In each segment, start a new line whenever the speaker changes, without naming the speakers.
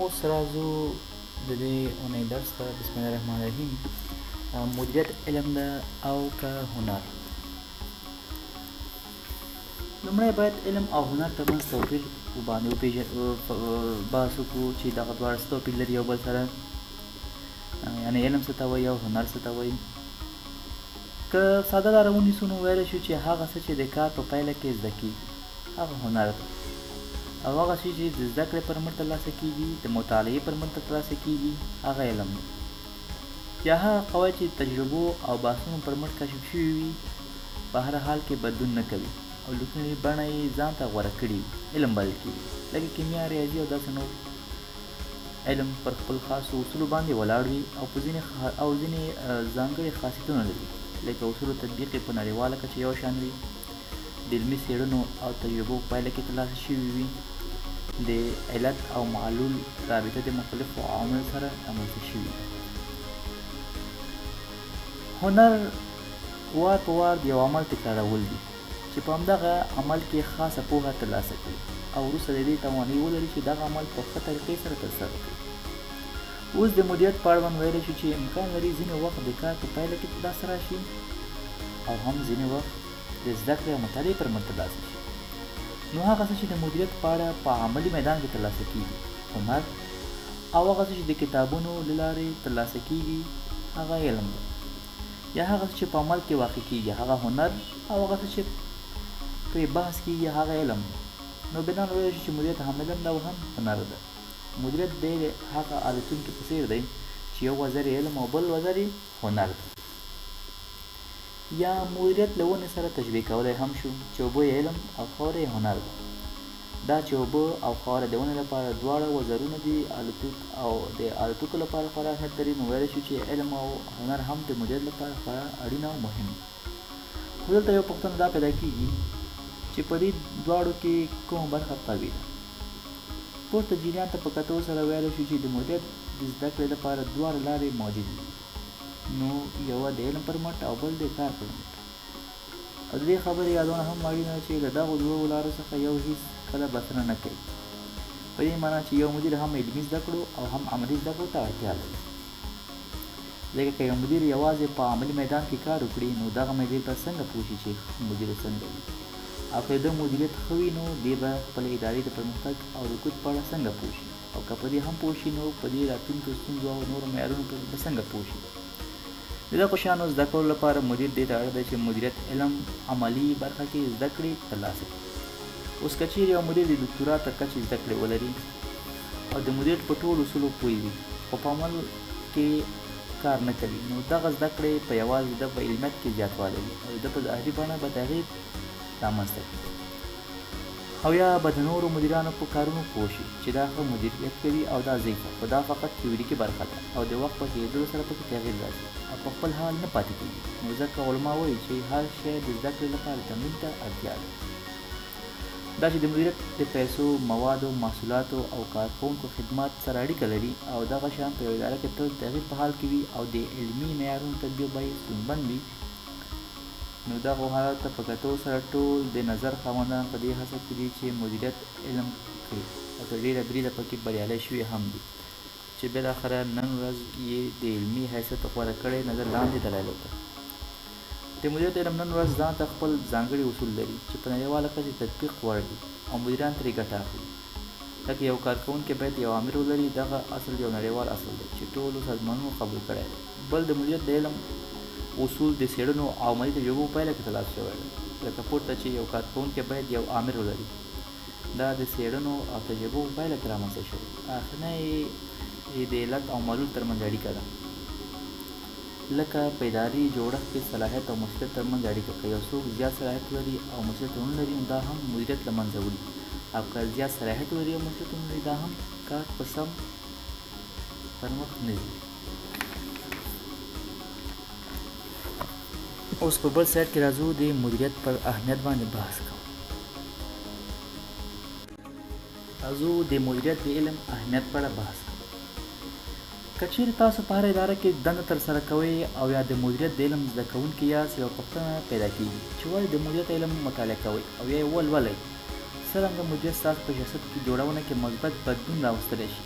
اوس راځو د دې اونۍ درس ته. بسم الله الرحمن الرحیم. مدیریت علم ده او که هنر. لومړی باید علم او هنر ترمنځ توپیر بحث وکړو چې دغه دواړه څه توپیر لري یو بل سره، یعنې علم څه ته وایي او هنر څه ته وایي. که ساده لاره ونیسو نو ویلی شو چې هغه څه چې د کار په پایله کې زده کېږي هغه هنر ده، او هغه څه چې د زده کړې پر مټ ترلاسه کېږي، د مطالعې پر مټ ترلاسه کېږي، هغه علم دی. یا هغه قواعد چې تجربو او بحثونو پر مټ کشف شوي وي، په هر حال کې بدلون نه کوي او لیکنې بڼه یې ځان ته غوره کړې وي، علم بلل کېږي. لکه کیمیا، ریاضي او داسې نور علم پر خپل خاصو اصولو باندې ولاړ وي او ځینې ځانګړي خاصیتونه لري، لکه اصولو تطبیق یې په نړیواله کچه یو شان وي، د علمي څېړنو او تجربو په پایله کې ترلاسه شوي وي، د علت او معلول رابطه د مختلفو عواملو سره رامنځته شوي. هنر وار په وار د یو عمل تکرارول دي چې په همدغه عمل کې خاصه پوهه ترلاسه کړي او وروسته د دې توانایي ولري چې دغه عمل په ښه طریقې سره ترسره کړي. اوس د مدیریت په اړوند ویلی شو چې امکان لري ځینې وخت د کار په پایله کې ترلاسه راشي او هم ځینې وخت د زده کړې او مطالعې پر مټ ترلاسه شي. نو هغه څه چې د مدیریت په اړه په عملي میدان کې ترلاسه کېږي هنر، او هغه څه چې د کتابونو له لارې ترلاسه کېږي هغه علم دی. یا هغه څه چې په عمل کې واقع کېږي هغه هنر، او هغه څه چې پرې بحث کېږي هغه علم دی. نو بنا ویلی شو چې مدیریت هم علم ده او هم هنر ده. مدیریت د هغه عادتونکي په څېر دی چې یو وزر یې علم او بل وزر یې هنر دی. یا مدیریت له ونې سره تشبیه کولی هم شو چې اوبه یې علم او خاوره یې هنر ده. دا چې اوبه او خاوره د ونې لپاره دواړه وزرونه دي او د الوتکو لپاره خورا اهمیت لري، نو ویلی شو چې علم او هنر هم د مدیریت لپاره خورا اړین او مهم دي. خو دلته یو پوښتنه دا پیدا کېږي چې په دې دواړو کې کومه برخه قوي ده. پورته جریان ته په کتو سره ویلی شو چې د مدیریت د زده کړې لپاره دواړه لارې موجودې دي، نو یوه د علم پر مټ او بل د کار پر مټ. او د دې خبرې یادونه هم اړینه چې له دغو دوو لارو څخه یو هیڅ کله بسنه نه کوي، په دې معنا چې یو مدیر هم علمي زده کړو او هم عملي زده کړو ته اړتیا لري. ځکه که یو مدیر یوازې په عملي میدان کې کار وکړي نو دغه مدیر به څنګه پوه شي چې مدیر څنګه وي، او که د مدیریت ښه وي نو دی به خپل ادارې د پرمختګ او رکود په اړه څنګه پوه شي، او که په دې هم پوه شي نو په دې راتلونکو ستونزو او نورو معیارونو به څنګه پوه شي. د دغو شیانو زده کولو لپاره مدیر دې ته اړ دی چې مدیریت علم عملي برخه کې زده کړې ترلاسه کړي. اوس که چیرې یو مدیر د دکتورا تر کچې زده کړې ولري او د مدیریت په ټولو اصولو پوه وي خو په عمل کې کار نه کوي، نو دغه زده کړې په یوازې د په علمیت کې زیاتوالی وي او د په ظاهري بڼه به تغییر رامنځته کړي، او یا به د نورو مدیرانو په کارونو پوه شي چې دا ښه مدیریت کوي او دا ضعیفه، خو دا فقط تیوریکي برخه ده او د وخت په تېرېدلو سره پکې تغییر راځي او په خپل حال نه پاتې کېږي. نو ځکه علما وایي چې هر شی د زده کړې لپاره تمرین ته اړتیا ده. دا چې د مدیریت د پیسو، موادو، محصولاتو او کارکوونکو خدمات سره اړیکه لري او دغه شیان په یوه اداره کې تل تغییر په حال کې وي او د علمي معیارونو تطبیق به یې ستونزمن وي، نو دغو حالاتو ته په کتو سره ټول د نظر خاوندان په دې هڅه کې دي چې مدیریت علم کړي او تر ډېره بریده پکې بریالي شوي هم دي، چې بالاخره نن ورځ یې د علمي حیثیت غوره کړی نظر لاندې دلایلو ته. د مدیریت علم نن ورځ ځان ته خپل ځانګړي اصول لري چې په نړیواله کچه تطبیق وړ دي او مدیران ترې ګټه اخلي. لکه یو کارکوونکی باید یو امر ولري، دغه اصل یو نړیوال اصل دی چې ټولو سازمانونو قبول کړی دی. بل د مدیریت د علم اصول د څېړنو او عملي تجربو په پایله کې ترلاسه شوی دی. لکه پورته چې یو کارکوونکی باید یو امر ولري، دا د څېړنو او تجربو په پایله کې رامنځته شوی. اخرنی یې د علت او معلول ترمنځ اړیکه ده، لکه په اداري جوړښت کې صلاحیت او مسؤلیت ترمنځ اړیکه. که یو څوک زیات صلاحیت ولري او مسؤلیت ونه لري نو دا هم مدیریت له منځه وړي، او که زیات صلاحیت ولري او مسؤلیت ونه لري دا هم کار په سم پرمخ نه ځي. اوس په بل سایډ کې راځو د مدیریت پر اهمیت باندې بحث کوو. راځو د مدیریت د علم اهمیت پر بحث کوو. که چیرې تاسو په هره اداره کې دنده ترسره کوئ او یا د مدیریت د علم زده کوونکي یاست، یوه پوښتنه پیدا کېږي چې ولې د مدیریت علم مطالعه کوئ او یا یې ولولئ. څرنګه مدیریت ستاسو په شخصیت کې جوړونه کې مثبت بدلون راوستلی شي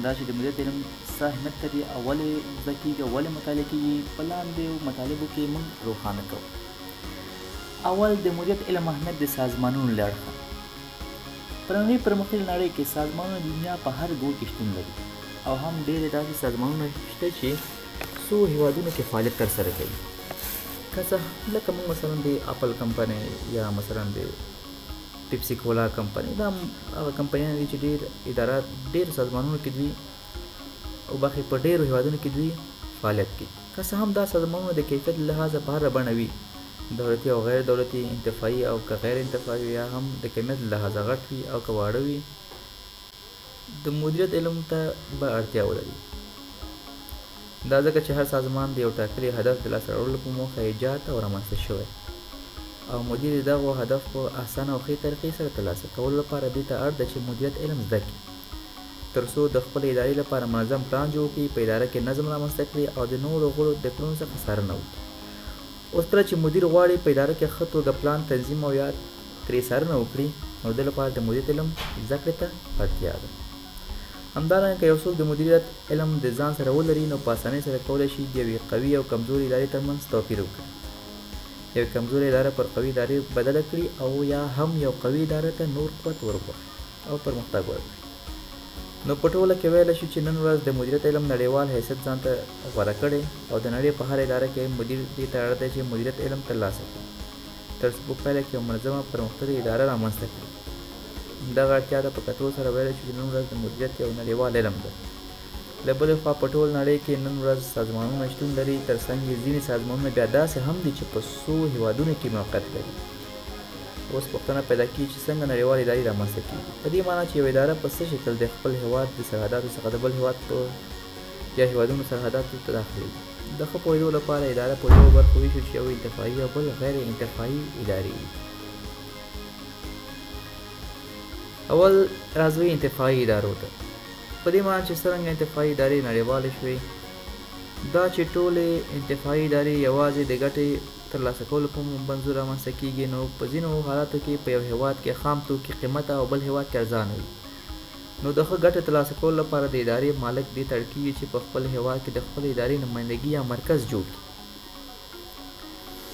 دا چې د مدیریت علم څه اهمیت لري او ولې زده کېږي او ولې مطالعه کېږي په لاندې مطالبو کې موږ روښانه کوو. اول د مدیریت علم اهمیت د سازمانونو له اړخه. په نننۍ پرمختللې نړۍ کې سازمانونه د دنیا په هر ګوټ کې شتون لري او هم ډېرې داسې سازمانونه شته چې څو هېوادونو کې فعالیت ترسره کوي. که څه لکه موږ مثلا د اپل کمپنۍ یا مثلا د پیپسي کولا کمپنۍ، دا هغه کمپنیان دي چې ډېر ادارات ډېر سازمانونو کې دوی او باقي په ډېرو هېوادونو کې دوی فعالیت کوي. که څه هم دا سازمانونه د کیفیت له لحاظه په هره بڼه وي، دولتي او غیر دولتي، انتفاعي او که غیر انتفاعي، یا هم د کمیت له لحاظه غټ وي او که واړه وي، د مدیریت علم ته به اړتیا ولري. دا ځکه چې هر سازمان د یو ټاکلي هدف د لاسته راوړلو په موخه ایجاد او رامنځته شوی او مدیر د دغو هدف په اسانه او ښې طریقې سره ترلاسه کولو لپاره دې ته اړ ده چې مدیریت علم زده کړي، تر څو د خپلې ادارې لپاره منظم پلان جوړ کړي، په اداره کې نظم رامنځته کړي او د نورو غړو د کړنو څخه څارنه وکړي. اوس کله چې مدیر غواړي په اداره کې ښه توګه پلان تنظیم او یا ترې څارنه وکړي، نو د لپاره د مدیریت علم زده کړې ته اړتیا ده. همدارنګه که یو څوک د مدیریت علم د ځان سره ولري، نو په اسانۍ سره کولی شي د یوې قوي او کمزورې ادارې ترمنځ توپیر وکړي، یوې کمزورې اداره پر قوي ادارې بدله کړي او یا هم یو قوي اداره ته نور قوت ورکړي او پرمختګ ورکړي. نو په ټوله کې ویلی شو چې نن ورځ د مدیریت علم نړیوال حیثیت ځان ته غوره کړی او د نړۍ په هر اداره کې مدیر دې ته اړ دی چې مدیریت علم ترلاسه کړي، تر څو په پایله کې یو منظمه پرمختللې اداره رامنځته کړي. دغه اړتیا ته په کتو سره ویلی شو چې نن ورځ د مدیریت یو نړیوال علم دی. له بلې خوا په ټول نړۍ کې نن ورځ سازمانونه شتون لري، تر څنګ یې ځینې سازمانونه بیا داسې هم دي چې په څو هېوادونو کې موقعیت لري. اوس پوښتنه پیدا کېږي چې څنګه نړیوالې ادارې رامنځته کېږي. په دې معنا چې یوه اداره په څه شکل د خپل هېواد د سرحداتو څخه د بل هېواد په یا هېوادونو سرحداتو ته داخلېږي. د ښه پوهېدو لپاره اداره په دوو برخو ویشو چې یو انتفاعي او بل غیر انتفاعي ادارې دي. اول راځو انتفاعي ادارو ته. په دې معنی چې څرنګه انتفاعي ادارې نړیوالې شوې، دا چې ټولې انتفاعي ادارې یوازې د ګټې ترلاسه کولو په منظور رامنځته کېږي، نو په ځینو حالاتو کې په یو هېواد کې خام توکي قیمته او بل هېواد کې ارزانه وي. نو د ښه ګټې ترلاسه کولو لپاره د ادارې مالک دې ته اړ کېږي چې په خپل هېواد کې د خپلې ادارې نمایندګي یا مرکز جوړ کړي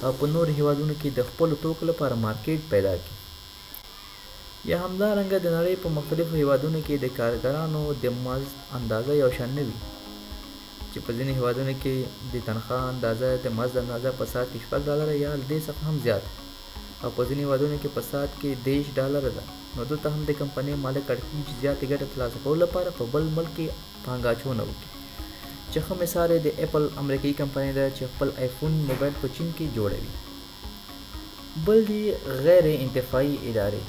او په نورو هېوادونو کې د خپلو توکو لپاره مارکیټ پیدا کړي. یا همدارنګه د نړۍ په مختلفو هېوادونو کې د کارګرانو د مزد اندازه یو شان نه وي، چې په ځینې هېوادونو کې د تنخواه اندازه د مزد اندازه په ساعت کې $6 یا له دې څخه هم زیات، او په ځینې هېوادونو کې په ساعت کې $10 ده. نو دلته هم د کمپنۍ مالک اړ کېږي چې زیاتې ګټې ترلاسه کولو لپاره په بل ملک کې پانګه اچونه وکړي، چې ښه مثال یې د اپل امریکایي کمپنۍ ده چې خپل آیفون موبایل په چین کې جوړوي. بل دي غیر انتفاعي ادارې.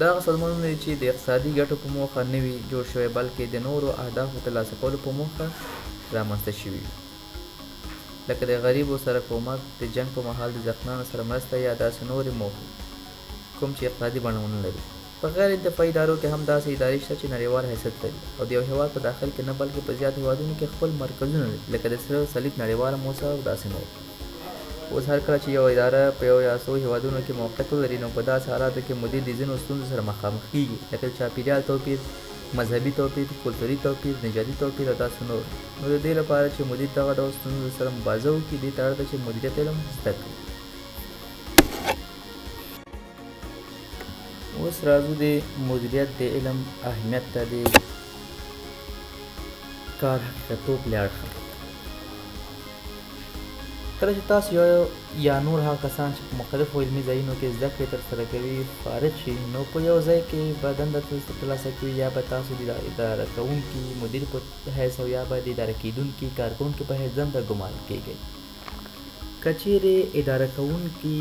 دا هغه سازمانونه دي چې د اقتصادي ګټو په موخه نه وي جوړ شوی، بلکې د نورو اهدافو ترلاسه کولو په موخه رامنځته شوي وي، لکه د غریبو سره کومک، د جنګ په مهال د زخمیانو سره مرسته یا داسې نورې موخې، کوم چې اقتصادي بڼه ونه لري. په غیر انتفاعي ادارو کې هم داسې ادارې شته چې نړیوال حیثیت لري او د یو هېواد په داخل کې نه بلکې په زیاتو هېوادونو کې خپل مرکزونه لري، لکه د سره صلیب نړیواله موسسه او داسې نور. اوس هر کله چې یو اداره په یو یا څو هېوادونو کې موقعیت ولري، نو په داسې حالاتو کې مدیر د ځینو ستونزو سره مخامخ کېږي، لکه د چاپېریال توپیر، مذهبي توپیر، کلتوري توپیر، نژادي توپیر او داسې نور. نو د دې لپاره چې مدیر دغه ډول ستونزو سره مبارزه وکړي، دې ته اړ ده چې مدیریت علم زده کړي. اوس راځو د مدیریت د علم اهمیت ته د کار حقیقتوب له اړخه. کله چې تاسو یا نور هغه کسان چې په مختلفو علمي ځایونو کې زده کړې ترسره کوي فارغ شي، نو په یو ځای کې به دنده ترلاسه کوي، یا به تاسو د اداره کوونکي مدیر په حیث او یا به د اداره کېدونکي کارکوونکي په حیث دنده ګمارل کېږئ. که چیرې اداره کوونکي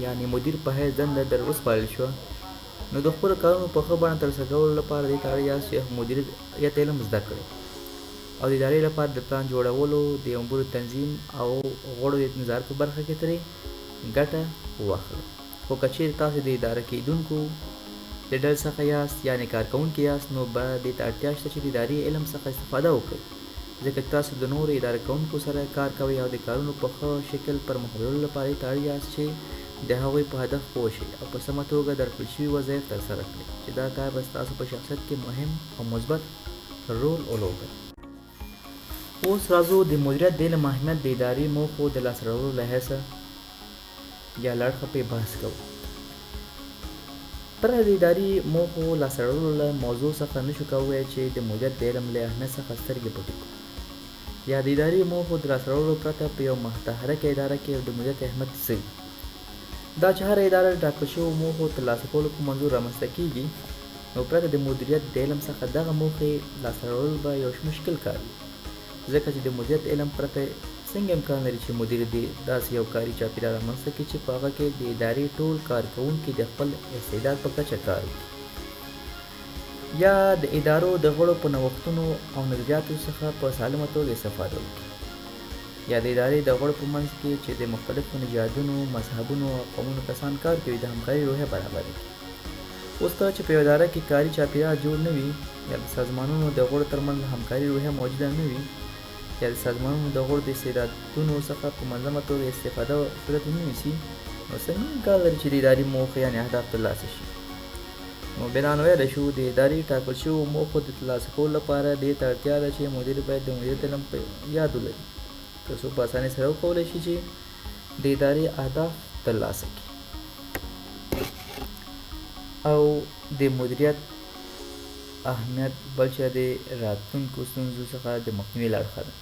یعنې مدیر په حیث دنده در وسپارل شوه، نو د خپلو کارونو په ښه بڼه ترسره کولو لپاره دې ته اړ یاست چې مدیریت علم زده کړئ او د ادارې لپاره د پلان جوړولو، د امورو تنظیم او غړو د نظارت په برخه کې ترې ګټه واخلئ. خو که چیرې تاسو د اداره کېدونکو د ډلې څخه یاست یعنې کارکوونکي یاست، نو به دې ته اړتیا شته چې د اداري علم څخه استفاده وکړئ، ځکه تاسو د نورو اداره کوونکو سره کار کوئ او د کارونو په ښه شکل پر مخ وړلو لپاره دې ته اړ یاست چې د هغوی په هدف پوه شئ او په سمه توګه درکړل شوي وظایف ترسره کړئ چې دا کار به ستاسو په شخصیت کې مهم او مثبت رول ولوبوي. اوس راځو د مدیریت د علم اهمیت د اداري موخو د لاسته راوړلو له حیثه یا له اړخه پرې بحث کوو. پرته د اداري موخو لاسته راوړلو له موضوع څخه نشو کولی چې د مدیریت د علم له اهمیت څخه سترګې پټې کړو. یا د اداري موخو د لاسته راوړلو پرته په یو متحرکه اداره کې د مدیریت اهمیت څه وي؟ دا چې هره اداره د ټاکل شویو موخو ترلاسه کولو په منظور رامنځته کیږي، نو پرته د مدیریت د علم څخه دغه موخې لاسته راوړل به یو مشکل کار وي، ځکه چې د مدیریت علم پرته څنګه امکان لري چې مدیر داسې یو کاري چاپیریال رامنځته کړي چې په هغه کې د ادارې ټول کارکوونکي د خپل استعداد په کچه کار وکړي، یا د ادارو د غړو په نوښتونو او نظریاتو څخه په سالمه توګه استفاده وکړي، یا د ادارې د غړو په منځ کې چې د مختلفو نژادونو، مذهبونو او قومونو کسان کار کوي د همکاري روحیه برابره کړي. اوس کله چې په یو اداره کې کاري چاپیریال جوړ نه وي، یا د سازمانونو د غړو ترمنځ همکاري روحیه موجوده نه وي، یا د سازمانونو د غړو د استعدادونو څخه په منظمه توګه استفاده صورت ونه نیسي، نو څنګه امکان لري چې د اداري موخو یعنې اهداف ترلاسه شي؟ نو بنان ویلی شو د ادارې ټاکل شویو موخو د ترلاسه کولو لپاره دې ته اړتیا ده چې مدیر باید د مدیریت علم په یاد ولري، تر څو په اسانۍ سره وکولی شي چې د ادارې اهداف ترلاسه کړي. او د مدیریت اهمیت بل چې د راتلونکو ستونزو څخه د مخنیوي له اړخه ده.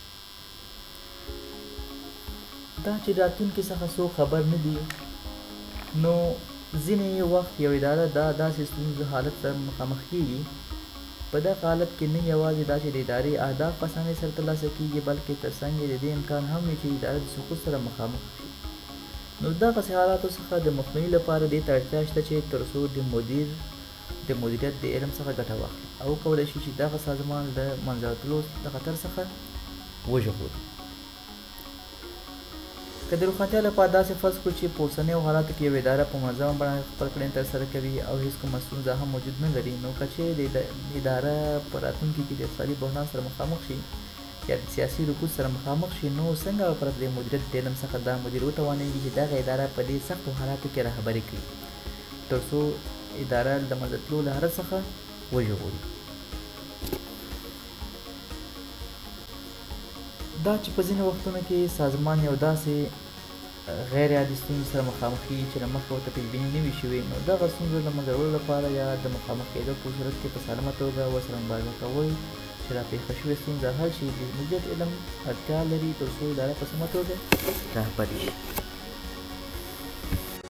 دا چې راتلونکي څخه څوک خبر نه دي، نو ځینې وخت یو اداره داسې ستونزو حالت سره مخامخ کیږي. په دغه حالت کې نه یوازې دا چې د ادارې اهداف په اسانۍ سره ترلاسه کیږي، بلکې ترڅنګ یې د دې امکان هم وي چې اداره د سقوط سره مخامخ شي. نو دغسې حالاتو څخه د مخنیوي لپاره دې ته اړتیا شته چې تر څو د مدیریت د علم څخه ګټه واخلي او وکولی شي چې دغه سازمان له منځه وتلو د خطر څخه وژغوري. که د روښانتیا لپاره داسې فرض کړو چې په اوسنیو حالاتو کې یوه اداره په منظمه بڼه خپل کړنې ترسره کوي او هیڅ کومه ستونزه هم موجود نه لري، نو که چیرې د اداره په راتلونکي کې د اقتصادي بحران سره مخامخ شي یا د سیاسي رکود سره مخامخ شي، نو څنګه به پرته د مدیریت د علم څخه دا مدیر وتوانیږي چې دغه اداره په دې سختو حالاتو کې رهبري کړي تر څو اداره د منځه تلو له حالت څخه وژغوري. دا چې په ځینې وختونو کې سازمان یو داسې غیر عادي ستونزو سره مخامخ کېږي چې له مخکې ورته پیشبیني نه وي شوې، نو دغه ستونزو له منځه وړلو لپاره یا د مخامخ کېدو په صورت کې په سالمه توګه ورسره مبارزه کول چې راپېښه شوې ستونزه حل شي، د مدیریت علم اړتیا لري تر څو اداره په سمه توګه رهبري شي.